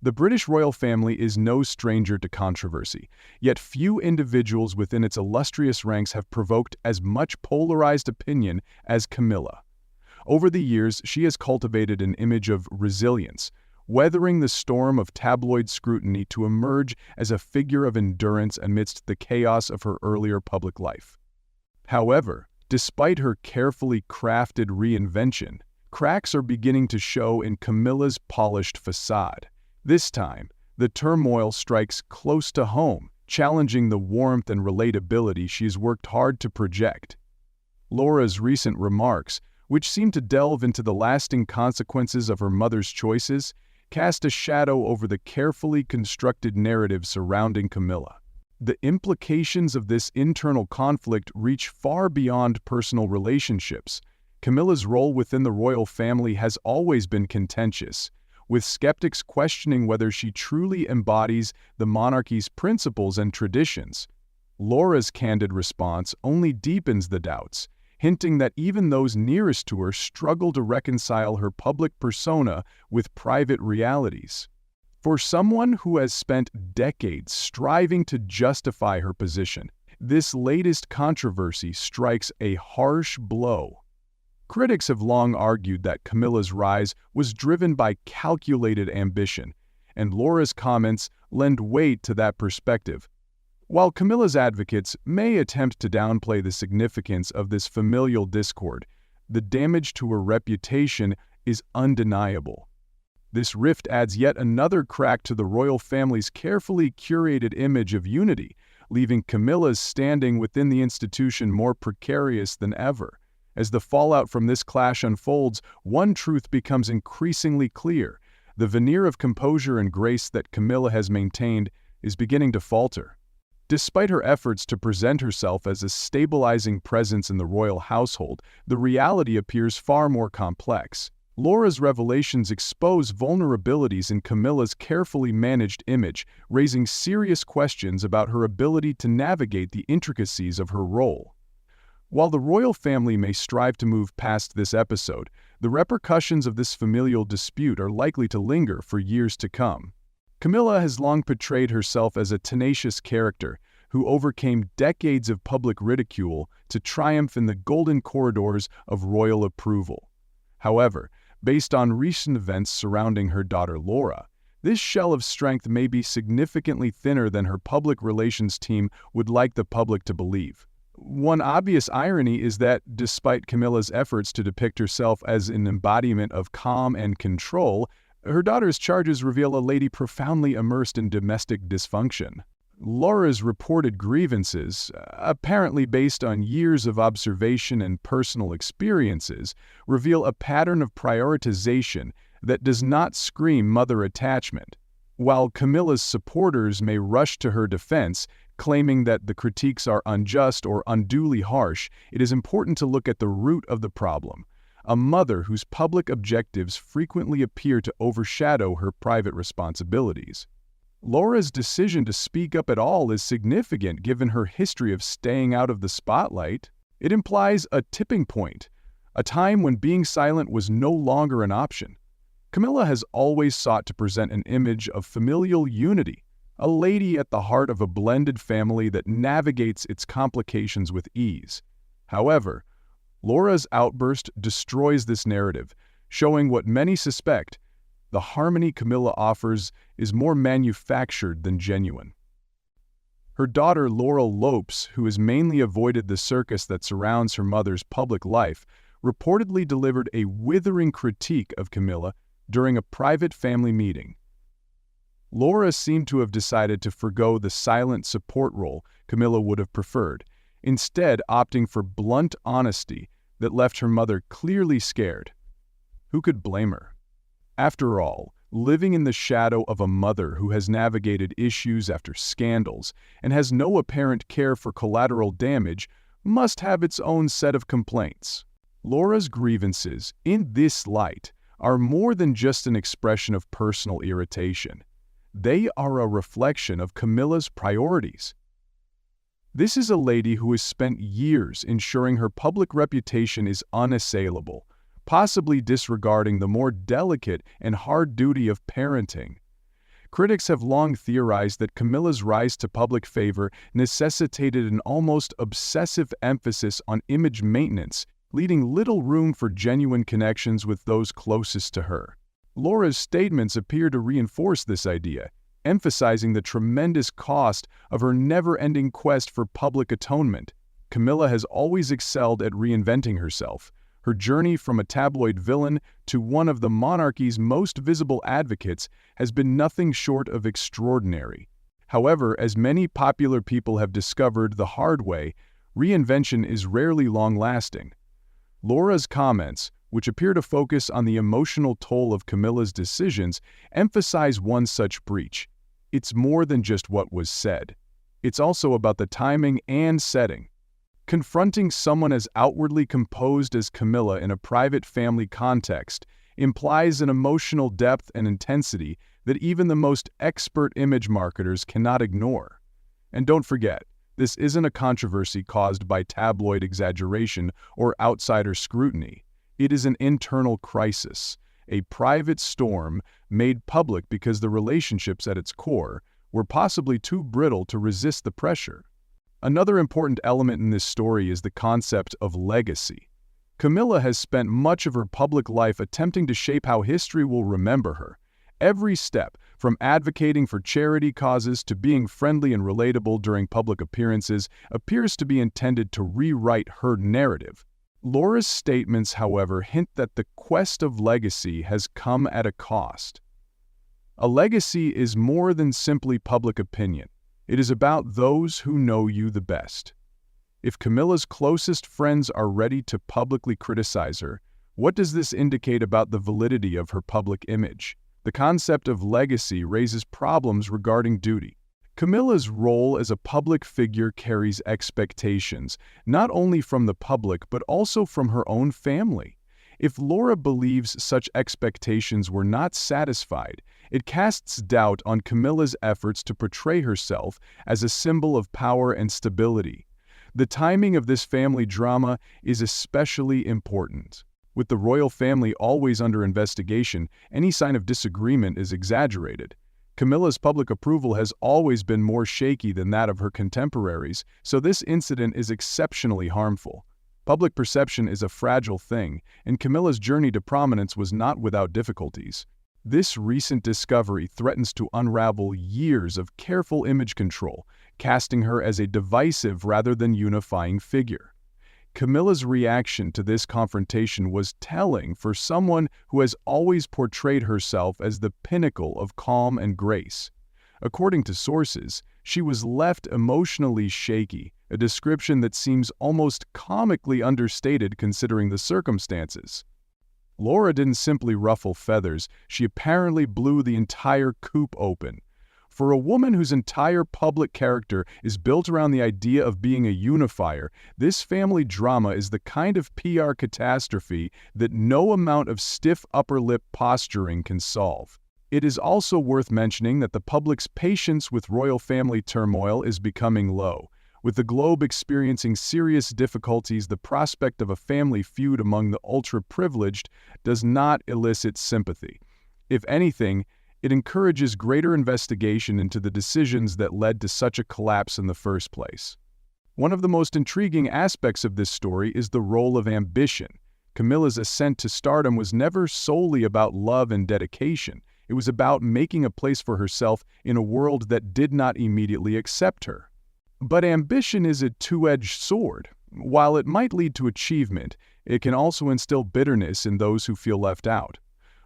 The British royal family is no stranger to controversy, yet few individuals within its illustrious ranks have provoked as much polarized opinion as Camilla. Over the years, she has cultivated an image of resilience, weathering the storm of tabloid scrutiny to emerge as a figure of endurance amidst the chaos of her earlier public life. However, despite her carefully crafted reinvention, cracks are beginning to show in Camilla's polished facade. This time, the turmoil strikes close to home, challenging the warmth and relatability she has worked hard to project. Laura's recent remarks, which seem to delve into the lasting consequences of her mother's choices, cast a shadow over the carefully constructed narrative surrounding Camilla. The implications of this internal conflict reach far beyond personal relationships. Camilla's role within the royal family has always been contentious, with skeptics questioning whether she truly embodies the monarchy's principles and traditions. Laura's candid response only deepens the doubts, hinting that even those nearest to her struggle to reconcile her public persona with private realities. For someone who has spent decades striving to justify her position, this latest controversy strikes a harsh blow. Critics have long argued that Camilla's rise was driven by calculated ambition, and Laura's comments lend weight to that perspective. While Camilla's advocates may attempt to downplay the significance of this familial discord, the damage to her reputation is undeniable. This rift adds yet another crack to the royal family's carefully curated image of unity, leaving Camilla's standing within the institution more precarious than ever. As the fallout from this clash unfolds, one truth becomes increasingly clear. The veneer of composure and grace that Camilla has maintained is beginning to falter. Despite her efforts to present herself as a stabilizing presence in the royal household, the reality appears far more complex. Laura's revelations expose vulnerabilities in Camilla's carefully managed image, raising serious questions about her ability to navigate the intricacies of her role. While the royal family may strive to move past this episode, the repercussions of this familial dispute are likely to linger for years to come. Camilla has long portrayed herself as a tenacious character who overcame decades of public ridicule to triumph in the golden corridors of royal approval. However, based on recent events surrounding her daughter Laura, this shell of strength may be significantly thinner than her public relations team would like the public to believe. One obvious irony is that, despite Camilla's efforts to depict herself as an embodiment of calm and control, her daughter's charges reveal a lady profoundly immersed in domestic dysfunction. Laura's reported grievances, apparently based on years of observation and personal experiences, reveal a pattern of prioritization that does not scream mother attachment. While Camilla's supporters may rush to her defense, claiming that the critiques are unjust or unduly harsh, it is important to look at the root of the problem: a mother whose public objectives frequently appear to overshadow her private responsibilities. Laura's decision to speak up at all is significant given her history of staying out of the spotlight. It implies a tipping point, a time when being silent was no longer an option. Camilla has always sought to present an image of familial unity, a lady at the heart of a blended family that navigates its complications with ease. However, Laura's outburst destroys this narrative, showing what many suspect: the harmony Camilla offers is more manufactured than genuine. Her daughter Laurel Lopes, who has mainly avoided the circus that surrounds her mother's public life, reportedly delivered a withering critique of Camilla during a private family meeting. Laura seemed to have decided to forgo the silent support role Camilla would have preferred, instead opting for blunt honesty that left her mother clearly scared. Who could blame her? After all, living in the shadow of a mother who has navigated issues after scandals and has no apparent care for collateral damage must have its own set of complaints. Laura's grievances, in this light, are more than just an expression of personal irritation. They are a reflection of Camilla's priorities. This is a lady who has spent years ensuring her public reputation is unassailable, possibly disregarding the more delicate and hard duty of parenting. Critics have long theorized that Camilla's rise to public favor necessitated an almost obsessive emphasis on image maintenance, leaving little room for genuine connections with those closest to her. Laura's statements appear to reinforce this idea, emphasizing the tremendous cost of her never-ending quest for public atonement. Camilla has always excelled at reinventing herself. Her journey from a tabloid villain to one of the monarchy's most visible advocates has been nothing short of extraordinary. However, as many popular people have discovered the hard way, reinvention is rarely long-lasting. Laura's comments, which appear to focus on the emotional toll of Camilla's decisions, emphasize one such breach. It's more than just what was said. It's also about the timing and setting. Confronting someone as outwardly composed as Camilla in a private family context implies an emotional depth and intensity that even the most expert image marketers cannot ignore. And don't forget, this isn't a controversy caused by tabloid exaggeration or outsider scrutiny. It is an internal crisis, a private storm made public because the relationships at its core were possibly too brittle to resist the pressure. Another important element in this story is the concept of legacy. Camilla has spent much of her public life attempting to shape how history will remember her. Every step, from advocating for charity causes to being friendly and relatable during public appearances, appears to be intended to rewrite her narrative. Laura's statements, however, hint that the quest of legacy has come at a cost. A legacy is more than simply public opinion. It is about those who know you the best. If Camilla's closest friends are ready to publicly criticize her, what does this indicate about the validity of her public image? The concept of legacy raises problems regarding duty. Camilla's role as a public figure carries expectations, not only from the public but also from her own family. If Laura believes such expectations were not satisfied, it casts doubt on Camilla's efforts to portray herself as a symbol of power and stability. The timing of this family drama is especially important. With the royal family always under investigation, any sign of disagreement is exaggerated. Camilla's public approval has always been more shaky than that of her contemporaries, so this incident is exceptionally harmful. Public perception is a fragile thing, and Camilla's journey to prominence was not without difficulties. This recent discovery threatens to unravel years of careful image control, casting her as a divisive rather than unifying figure. Camilla's reaction to this confrontation was telling for someone who has always portrayed herself as the pinnacle of calm and grace. According to sources, she was left emotionally shaky, a description that seems almost comically understated considering the circumstances. Laura didn't simply ruffle feathers, she apparently blew the entire coop open. For a woman whose entire public character is built around the idea of being a unifier, this family drama is the kind of PR catastrophe that no amount of stiff upper lip posturing can solve. It is also worth mentioning that the public's patience with royal family turmoil is becoming low. With the globe experiencing serious difficulties, the prospect of a family feud among the ultra-privileged does not elicit sympathy. If anything, it encourages greater investigation into the decisions that led to such a collapse in the first place. One of the most intriguing aspects of this story is the role of ambition. Camilla's ascent to stardom was never solely about love and dedication. It was about making a place for herself in a world that did not immediately accept her. But ambition is a two-edged sword. While it might lead to achievement, it can also instill bitterness in those who feel left out.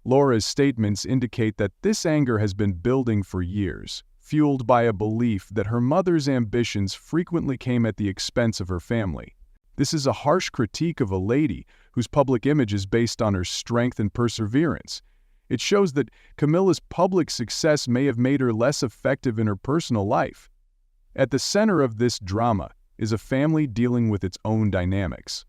Laura's statements indicate that this anger has been building for years, fueled by a belief that her mother's ambitions frequently came at the expense of her family. This is a harsh critique of a lady whose public image is based on her strength and perseverance. It shows that Camilla's public success may have made her less effective in her personal life. At the center of this drama is a family dealing with its own dynamics.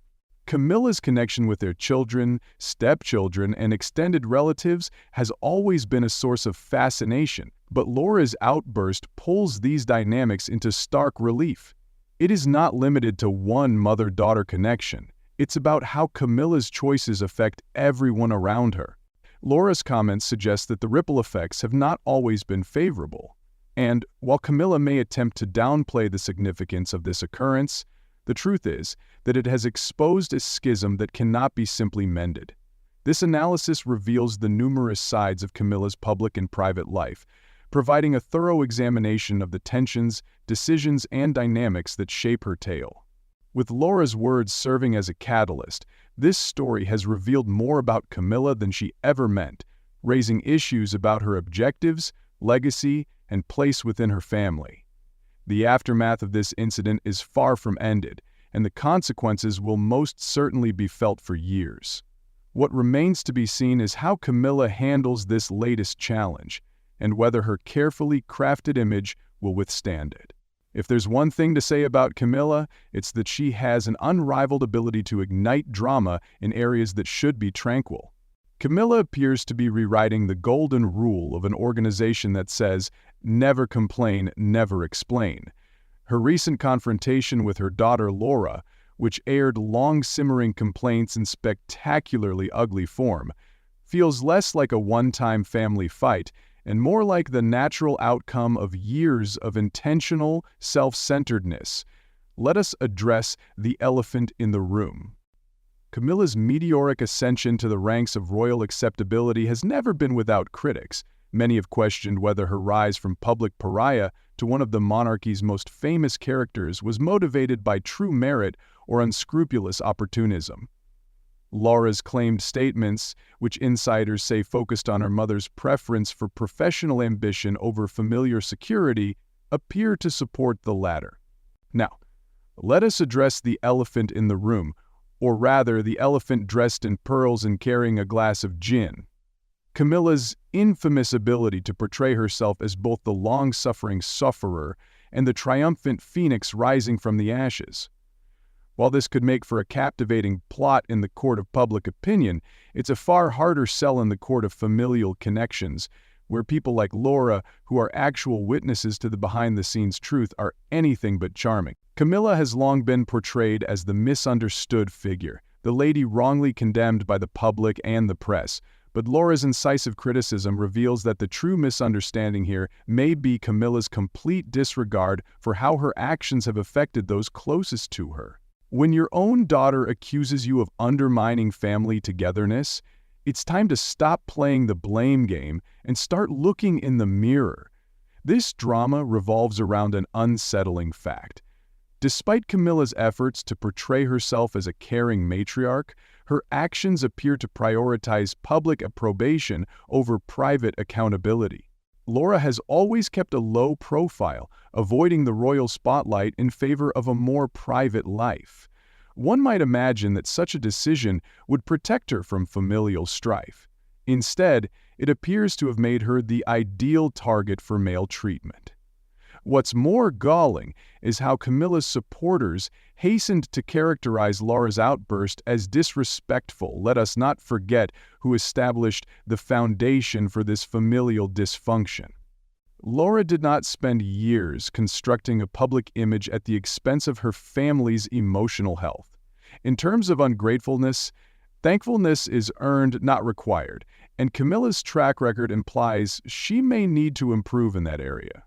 Camilla's connection with their children, stepchildren, and extended relatives has always been a source of fascination, but Laura's outburst pulls these dynamics into stark relief. It is not limited to one mother-daughter connection. It's about how Camilla's choices affect everyone around her. Laura's comments suggest that the ripple effects have not always been favorable. And while Camilla may attempt to downplay the significance of this occurrence, the truth is that it has exposed a schism that cannot be simply mended. This analysis reveals the numerous sides of Camilla's public and private life, providing a thorough examination of the tensions, decisions, and dynamics that shape her tale. With Laura's words serving as a catalyst, this story has revealed more about Camilla than she ever meant, raising issues about her objectives, legacy, and place within her family. The aftermath of this incident is far from ended, and the consequences will most certainly be felt for years. What remains to be seen is how Camilla handles this latest challenge, and whether her carefully crafted image will withstand it. If there's one thing to say about Camilla, it's that she has an unrivaled ability to ignite drama in areas that should be tranquil. Camilla appears to be rewriting the golden rule of an organization that says, "Never complain, never explain." Her recent confrontation with her daughter Laura, which aired long-simmering complaints in spectacularly ugly form, feels less like a one-time family fight and more like the natural outcome of years of intentional self-centeredness. Let us address the elephant in the room. Camilla's meteoric ascension to the ranks of royal acceptability has never been without critics. Many have questioned whether her rise from public pariah to one of the monarchy's most famous characters was motivated by true merit or unscrupulous opportunism. Laura's claimed statements, which insiders say focused on her mother's preference for professional ambition over familiar security, appear to support the latter. Now, let us address the elephant in the room, or rather the elephant dressed in pearls and carrying a glass of gin. Camilla's infamous ability to portray herself as both the long-suffering sufferer and the triumphant phoenix rising from the ashes. While this could make for a captivating plot in the court of public opinion, it's a far harder sell in the court of familial connections, where people like Laura, who are actual witnesses to the behind-the-scenes truth, are anything but charming. Camilla has long been portrayed as the misunderstood figure, the lady wrongly condemned by the public and the press, but Laura's incisive criticism reveals that the true misunderstanding here may be Camilla's complete disregard for how her actions have affected those closest to her. When your own daughter accuses you of undermining family togetherness, it's time to stop playing the blame game and start looking in the mirror. This drama revolves around an unsettling fact. Despite Camilla's efforts to portray herself as a caring matriarch, her actions appear to prioritize public approbation over private accountability. Laura has always kept a low profile, avoiding the royal spotlight in favor of a more private life. One might imagine that such a decision would protect her from familial strife. Instead, it appears to have made her the ideal target for male treatment. What's more galling is how Camilla's supporters hastened to characterize Laura's outburst as disrespectful. Let us not forget who established the foundation for this familial dysfunction. Laura did not spend years constructing a public image at the expense of her family's emotional health. In terms of ungratefulness, thankfulness is earned, not required, and Camilla's track record implies she may need to improve in that area.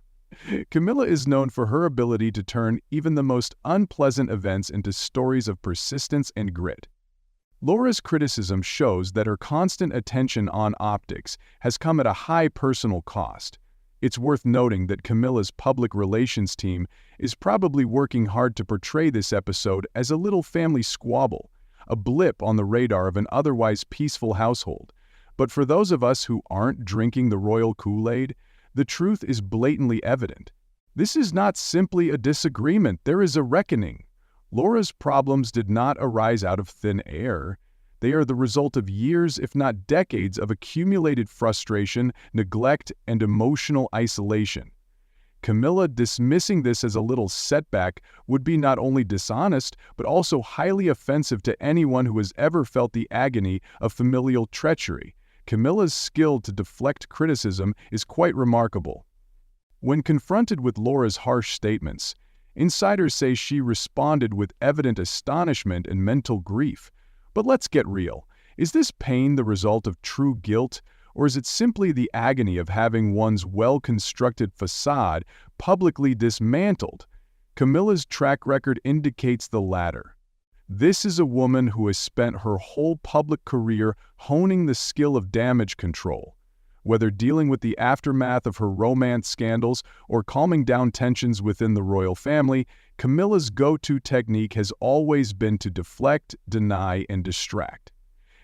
Camilla is known for her ability to turn even the most unpleasant events into stories of persistence and grit. Laura's criticism shows that her constant attention on optics has come at a high personal cost. It's worth noting that Camilla's public relations team is probably working hard to portray this episode as a little family squabble, a blip on the radar of an otherwise peaceful household. But for those of us who aren't drinking the royal Kool-Aid, the truth is blatantly evident. This is not simply a disagreement, there is a reckoning. Laura's problems did not arise out of thin air. They are the result of years, if not decades, of accumulated frustration, neglect, and emotional isolation. Camilla dismissing this as a little setback would be not only dishonest, but also highly offensive to anyone who has ever felt the agony of familial treachery. Camilla's skill to deflect criticism is quite remarkable. When confronted with Laura's harsh statements, insiders say she responded with evident astonishment and mental grief. But let's get real. Is this pain the result of true guilt, or is it simply the agony of having one's well-constructed facade publicly dismantled? Camilla's track record indicates the latter. This is a woman who has spent her whole public career honing the skill of damage control. Whether dealing with the aftermath of her romance scandals or calming down tensions within the royal family, Camilla's go-to technique has always been to deflect, deny, and distract.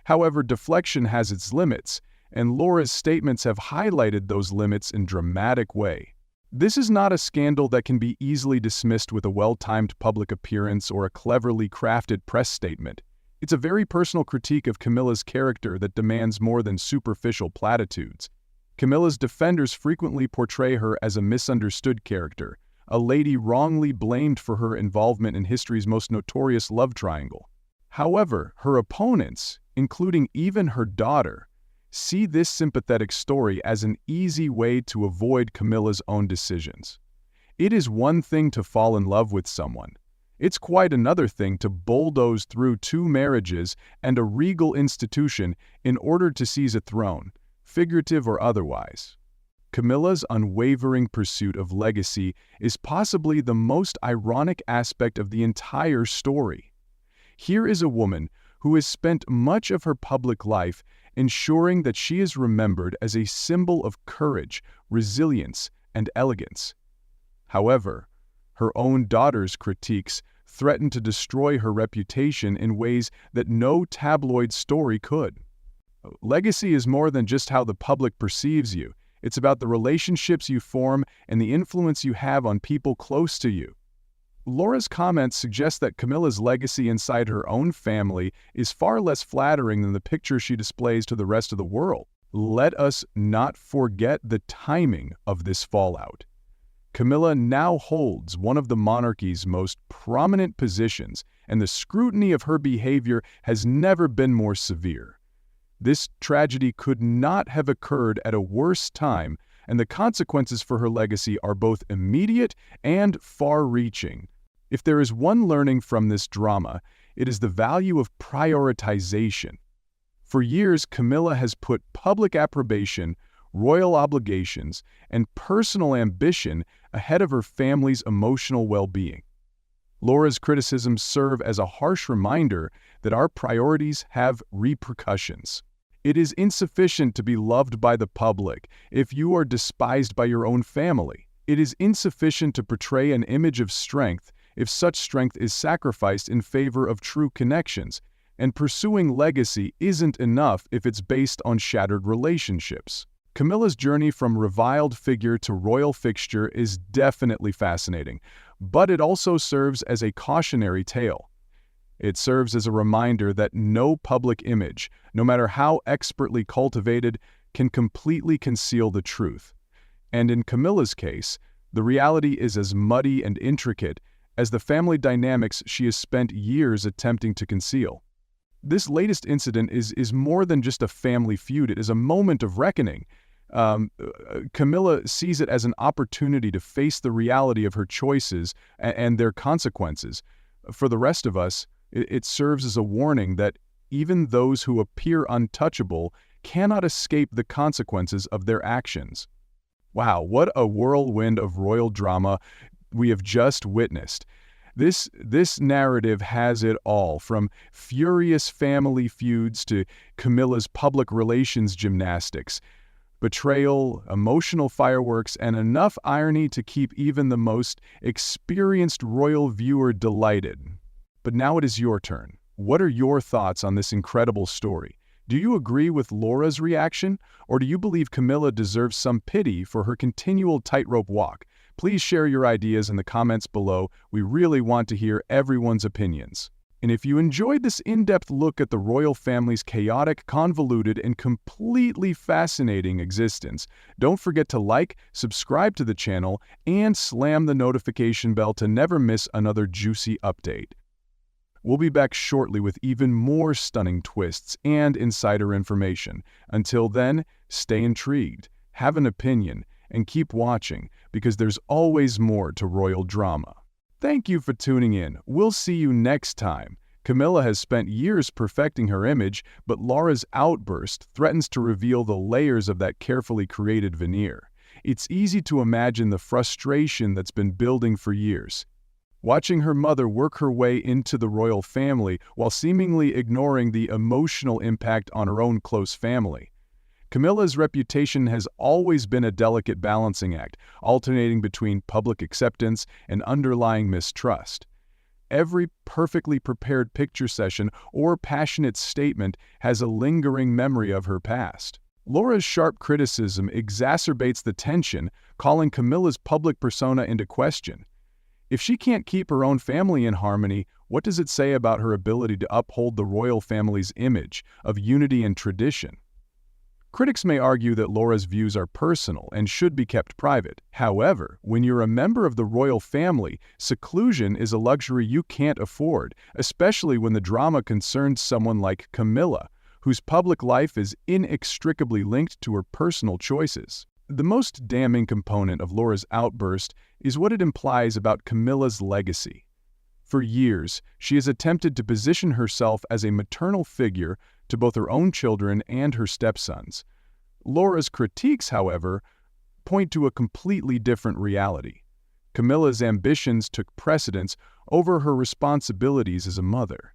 However, deflection has its limits, and Laura's statements have highlighted those limits in dramatic way. This is not a scandal that can be easily dismissed with a well-timed public appearance or a cleverly crafted press statement. It's a very personal critique of Camilla's character that demands more than superficial platitudes. Camilla's defenders frequently portray her as a misunderstood character, a lady wrongly blamed for her involvement in history's most notorious love triangle. However, her opponents, including even her daughter, see this sympathetic story as an easy way to avoid Camilla's own decisions. It is one thing to fall in love with someone. It's quite another thing to bulldoze through 2 marriages and a regal institution in order to seize a throne, figurative or otherwise. Camilla's unwavering pursuit of legacy is possibly the most ironic aspect of the entire story. Here is a woman who has spent much of her public life ensuring that she is remembered as a symbol of courage, resilience, and elegance. However, her own daughter's critiques threaten to destroy her reputation in ways that no tabloid story could. Legacy is more than just how the public perceives you. It's about the relationships you form and the influence you have on people close to you. Laura's comments suggest that Camilla's legacy inside her own family is far less flattering than the picture she displays to the rest of the world. Let us not forget the timing of this fallout. Camilla now holds one of the monarchy's most prominent positions, and the scrutiny of her behavior has never been more severe. This tragedy could not have occurred at a worse time, and the consequences for her legacy are both immediate and far-reaching. If there is one learning from this drama, it is the value of prioritization. For years, Camilla has put public approbation, royal obligations, and personal ambition ahead of her family's emotional well-being. Laura's criticisms serve as a harsh reminder that our priorities have repercussions. It is insufficient to be loved by the public if you are despised by your own family. It is insufficient to portray an image of strength if such strength is sacrificed in favor of true connections, and pursuing legacy isn't enough if it's based on shattered relationships. Camilla's journey from reviled figure to royal fixture is definitely fascinating, but it also serves as a cautionary tale. It serves as a reminder that no public image, no matter how expertly cultivated, can completely conceal the truth. And in Camilla's case, the reality is as muddy and intricate as the family dynamics she has spent years attempting to conceal. This latest incident is more than just a family feud. It is a moment of reckoning. Camilla sees it as an opportunity to face the reality of her choices and their consequences. For the rest of us, it serves as a warning that even those who appear untouchable cannot escape the consequences of their actions. Wow, what a whirlwind of royal drama we have just witnessed. This narrative has it all, from furious family feuds to Camilla's public relations gymnastics, betrayal, emotional fireworks, and enough irony to keep even the most experienced royal viewer delighted. But now it is your turn. What are your thoughts on this incredible story? Do you agree with Laura's reaction, or do you believe Camilla deserves some pity for her continual tightrope walk? Please share your ideas in the comments below. We really want to hear everyone's opinions. And if you enjoyed this in-depth look at the royal family's chaotic, convoluted, and completely fascinating existence, don't forget to like, subscribe to the channel, and slam the notification bell to never miss another juicy update. We'll be back shortly with even more stunning twists and insider information. Until then, stay intrigued, have an opinion, and keep watching, because there's always more to royal drama. Thank you for tuning in. We'll see you next time. Camilla has spent years perfecting her image, but Laura's outburst threatens to reveal the layers of that carefully created veneer. It's easy to imagine the frustration that's been building for years. Watching her mother work her way into the royal family while seemingly ignoring the emotional impact on her own close family. Camilla's reputation has always been a delicate balancing act, alternating between public acceptance and underlying mistrust. Every perfectly prepared picture session or passionate statement has a lingering memory of her past. Laura's sharp criticism exacerbates the tension, calling Camilla's public persona into question. If she can't keep her own family in harmony, what does it say about her ability to uphold the royal family's image of unity and tradition? Critics may argue that Laura's views are personal and should be kept private. However, when you're a member of the royal family, seclusion is a luxury you can't afford, especially when the drama concerns someone like Camilla, whose public life is inextricably linked to her personal choices. The most damning component of Laura's outburst is what it implies about Camilla's legacy. For years, she has attempted to position herself as a maternal figure to both her own children and her stepsons. Laura's critiques, however, point to a completely different reality. Camilla's ambitions took precedence over her responsibilities as a mother.